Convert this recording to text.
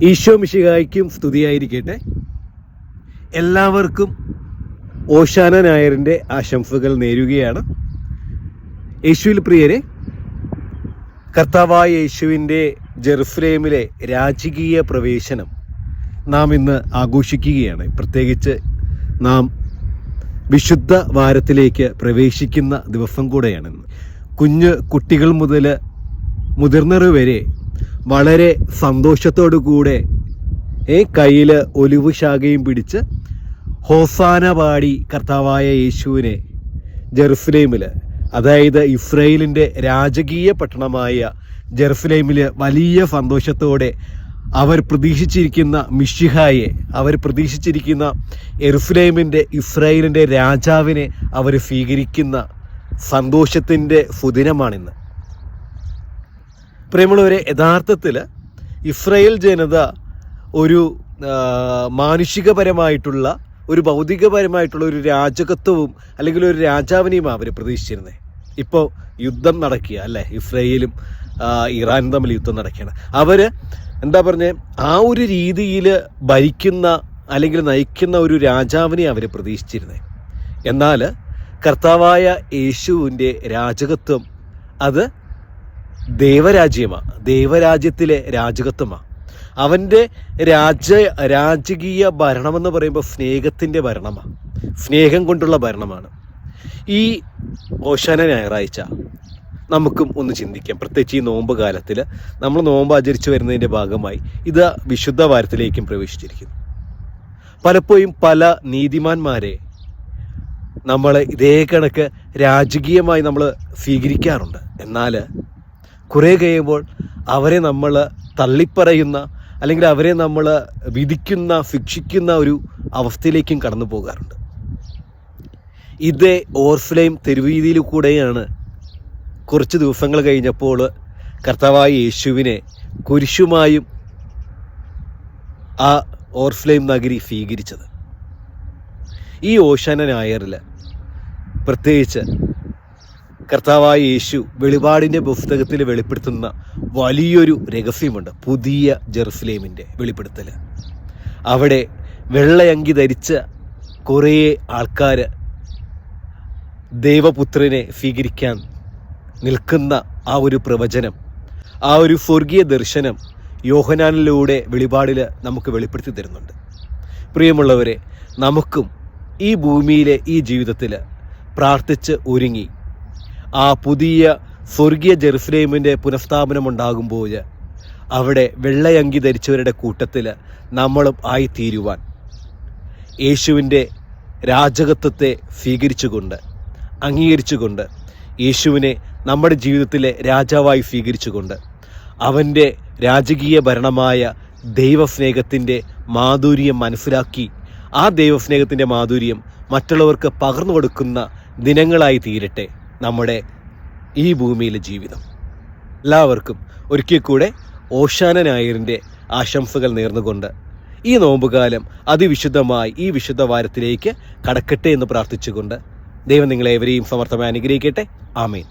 ഈശോ മിശിഹായ്ക്കും സ്തുതിയായിരിക്കട്ടെ. എല്ലാവർക്കും ഓശാന ഞായറിൻ്റെ ആശംസകൾ നേരുകയാണ്. യേശുവിൽ പ്രിയരെ, കർത്താവായ യേശുവിൻ്റെ ജെറുസലേമിലെ രാജകീയ പ്രവേശനം നാം ഇന്ന് ആഘോഷിക്കുകയാണ്. പ്രത്യേകിച്ച് നാം വിശുദ്ധ വാരത്തിലേക്ക് പ്രവേശിക്കുന്ന ദിവസം കൂടെയാണെന്ന്. കുഞ്ഞു കുട്ടികൾ മുതൽ മുതിർന്നവർ വരെ വളരെ സന്തോഷത്തോടു കൂടെ കയ്യിൽ ഒലിവ് ശാഖയും പിടിച്ച് ഹോസാന പാടി കർത്താവായ യേശുവിനെ ജെറുസലേമിൽ, അതായത് ഇസ്രായേലിൻ്റെ രാജകീയ പട്ടണമായ ജെറുസലേമിൽ വലിയ സന്തോഷത്തോടെ അവർ പ്രതീക്ഷിച്ചിരിക്കുന്ന മിശിഹായെ, അവർ പ്രതീക്ഷിച്ചിരിക്കുന്ന യെരുസലേമിൻ്റെ ഇസ്രായേലിൻ്റെ രാജാവിനെ അവർ സ്വീകരിക്കുന്ന സന്തോഷത്തിൻ്റെ സുദിനമാണിന്ന്. പ്രിയമുള്ളവരെ, യഥാർത്ഥത്തിൽ ഇസ്രായേൽ ജനത ഒരു മാനുഷികപരമായിട്ടുള്ള, ഒരു ഭൗതികപരമായിട്ടുള്ള ഒരു രാജകത്വവും അല്ലെങ്കിൽ ഒരു രാജാവിനെയും അവർ പ്രതീക്ഷിച്ചിരുന്നത്. ഇപ്പോൾ യുദ്ധം നടക്കുക അല്ലേ, ഇസ്രായേലും ഇറാനും തമ്മിൽ യുദ്ധം നടക്കുകയാണ്. അവർ എന്താ പറഞ്ഞത്, ആ ഒരു രീതിയിൽ ഭരിക്കുന്ന അല്ലെങ്കിൽ നയിക്കുന്ന ഒരു രാജാവിനെ അവർ പ്രതീക്ഷിച്ചിരുന്നത്. എന്നാൽ കർത്താവായ യേശുവിൻ്റെ രാജകത്വം അത് ദൈവരാജ്യമാണ്, ദൈവരാജ്യത്തിലെ രാജകത്വമാണ്. അവൻ്റെ രാജകീയ ഭരണമെന്ന് പറയുമ്പോൾ സ്നേഹത്തിൻ്റെ ഭരണമാണ്, സ്നേഹം കൊണ്ടുള്ള ഭരണമാണ്. ഈ ഓശാന ഞായറാഴ്ച നമുക്കും ഒന്ന് ചിന്തിക്കാം. പ്രത്യേകിച്ച് ഈ നോമ്പ് കാലത്തിൽ നമ്മൾ നോമ്പ് ആചരിച്ചു വരുന്നതിൻ്റെ ഭാഗമായി ഇത് വിശുദ്ധ വാരത്തിലേക്കും പ്രവേശിച്ചിരിക്കുന്നു. പലപ്പോഴും പല നീതിമാന്മാരെ നമ്മൾ ഇതേ കണക്ക് രാജകീയമായി നമ്മൾ സ്വീകരിക്കാറുണ്ട്. എന്നാൽ കുറേ കഴിയുമ്പോൾ അവരെ നമ്മൾ തള്ളിപ്പറയുന്ന അല്ലെങ്കിൽ അവരെ നമ്മൾ വിധിക്കുന്ന, ശിക്ഷിക്കുന്ന ഒരു അവസ്ഥയിലേക്കും കടന്നു പോകാറുണ്ട്. ഇതേ ഓർഫ്ലെയിം തെരുവീതിയിൽ കൂടെയാണ് കുറച്ച് ദിവസങ്ങൾ കഴിഞ്ഞപ്പോൾ കർത്താവായ യേശുവിനെ കുരിശുമായും ആ ഓർഫ്ലെയിം നഗരി സ്വീകരിച്ചത്. ഈ ഓശാന ഞായറിൽ പ്രത്യേകിച്ച് കർത്താവായ യേശു വെളിപാടിൻ്റെ പുസ്തകത്തിൽ വെളിപ്പെടുത്തുന്ന വലിയൊരു രഹസ്യമുണ്ട്, പുതിയ ജെറുസലേമിൻ്റെ വെളിപ്പെടുത്തൽ. അവിടെ വെള്ളയങ്കി ധരിച്ച കുറേ ആൾക്കാർ ദൈവപുത്രനെ സ്വീകരിക്കാൻ നിൽക്കുന്ന ആ ഒരു പ്രവചനം, ആ ഒരു സ്വർഗീയ ദർശനം യോഹന്നാനിലൂടെ വെളിപാടിൽ നമുക്ക് വെളിപ്പെടുത്തി തരുന്നുണ്ട്. പ്രിയമുള്ളവരെ, നമുക്കും ഈ ഭൂമിയിലെ ഈ ജീവിതത്തിൽ പ്രാർത്ഥിച്ച് ഒരുങ്ങി ആ പുതിയ സ്വർഗീയ ജെറുസലേമിൻ്റെ പുനഃസ്ഥാപനം ഉണ്ടാകുമ്പോൾ അവിടെ വെള്ളയങ്കി ധരിച്ചവരുടെ കൂട്ടത്തിൽ നമ്മളും ആയിത്തീരുവാൻ യേശുവിൻ്റെ രാജകത്വത്തെ സ്വീകരിച്ചുകൊണ്ട്, അംഗീകരിച്ചുകൊണ്ട്, യേശുവിനെ നമ്മുടെ ജീവിതത്തിലെ രാജാവായി സ്വീകരിച്ചുകൊണ്ട് അവൻ്റെ രാജകീയ ഭരണമായ ദൈവസ്നേഹത്തിൻ്റെ മാധുര്യം മനസ്സിലാക്കി ആ ദൈവസ്നേഹത്തിൻ്റെ മാധുര്യം മറ്റുള്ളവർക്ക് പകർന്നു കൊടുക്കുന്ന ദിനങ്ങളായി തീരട്ടെ നമ്മുടെ ഈ ഭൂമിയിലെ ജീവിതം. എല്ലാവർക്കും ഒരിക്കൽ കൂടെ ഓശാന ഞായറിൻ്റെ ആശംസകൾ നേർന്നുകൊണ്ട് ഈ നോമ്പുകാലം അതിവിശുദ്ധമായി ഈ വിശുദ്ധ വാരത്തിലേക്ക് കടക്കട്ടെ എന്ന് പ്രാർത്ഥിച്ചുകൊണ്ട് ദൈവം നിങ്ങളേവരെയും സമർത്ഥമായി അനുഗ്രഹിക്കട്ടെ. ആമേൻ.